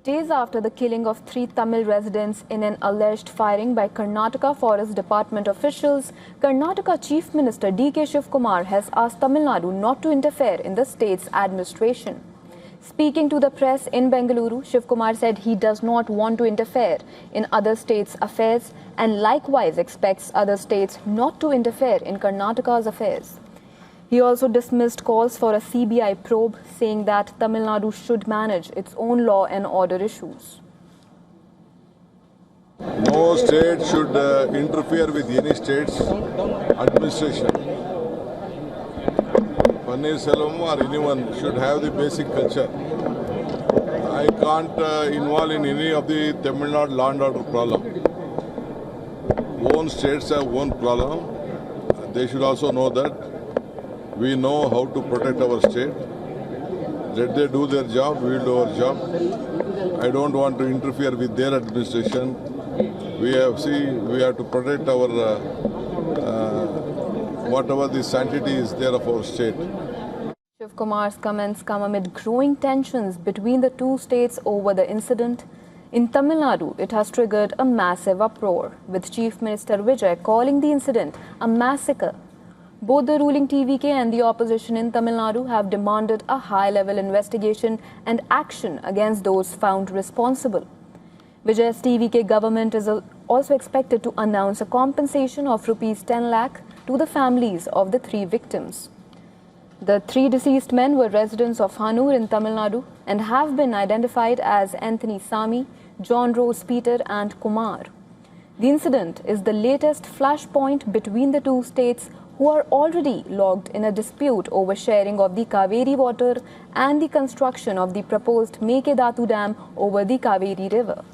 Days after the killing of 3 Tamil residents in an alleged firing by Karnataka Forest Department officials, Karnataka Chief Minister D.K. Shivkumar has asked Tamil Nadu not to interfere in the state's administration. Speaking to the press in Bengaluru, Shivkumar said he does not want to interfere in other states' affairs and likewise expects other states not to interfere in Karnataka's affairs. He also dismissed calls for a CBI probe, saying that Tamil Nadu should manage its own law and order issues. No state should interfere with any state's administration. Paneerselvam or anyone should have the basic culture. I can't involve in any of the Tamil Nadu law and order problem. Own states have own problem. They should also know that. We know how to protect our state. Let them do their job, we will do our job. I don't want to interfere with their administration. We have to protect our whatever the sanctity is there of our state. Shivkumar's comments come amid growing tensions between the two states over the incident. In Tamil Nadu, it has triggered a massive uproar, with Chief Minister Vijay calling the incident a massacre. Both the ruling TVK and the opposition in Tamil Nadu have demanded a high-level investigation and action against those found responsible. Vijay's TVK government is also expected to announce a compensation of Rs 10 lakh to the families of the 3 victims. The 3 deceased men were residents of Hanur in Tamil Nadu and have been identified as Anthony Sami, John Rose Peter and Kumar. The incident is the latest flashpoint between the two states, who are already locked in a dispute over sharing of the Kaveri water and the construction of the proposed Mekedatu Dam over the Kaveri River.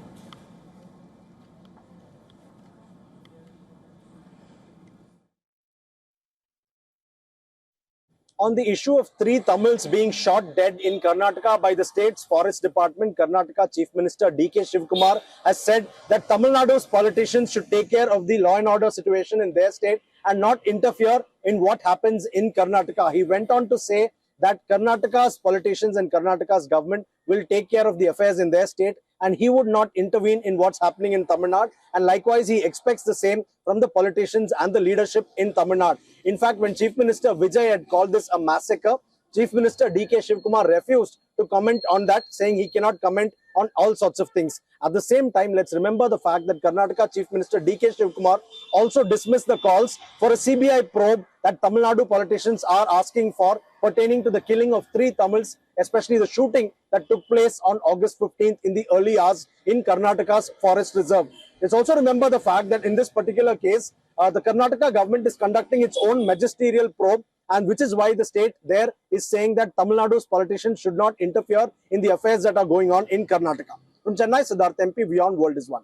On the issue of 3 Tamils being shot dead in Karnataka by the state's forest department, Karnataka Chief Minister D.K. Shivkumar has said that Tamil Nadu's politicians should take care of the law and order situation in their state and not interfere in what happens in Karnataka. He went on to say that Karnataka's politicians and Karnataka's government will take care of the affairs in their state and he would not intervene in what's happening in Tamil Nadu. And likewise, he expects the same from the politicians and the leadership in Tamil Nadu. In fact, when Chief Minister Vijay had called this a massacre, Chief Minister D.K. Shivkumar refused to comment on that, saying he cannot comment on all sorts of things. At the same time, let's remember the fact that Karnataka Chief Minister D.K. Shivkumar also dismissed the calls for a CBI probe that Tamil Nadu politicians are asking for pertaining to the killing of 3 Tamils, especially the shooting that took place on August 15th in the early hours in Karnataka's forest reserve. Let's also remember the fact that in this particular case, the Karnataka government is conducting its own magisterial probe, and which is why the state there is saying that Tamil Nadu's politicians should not interfere in the affairs that are going on in Karnataka. From Chennai, Siddharth MP, Beyond World is One.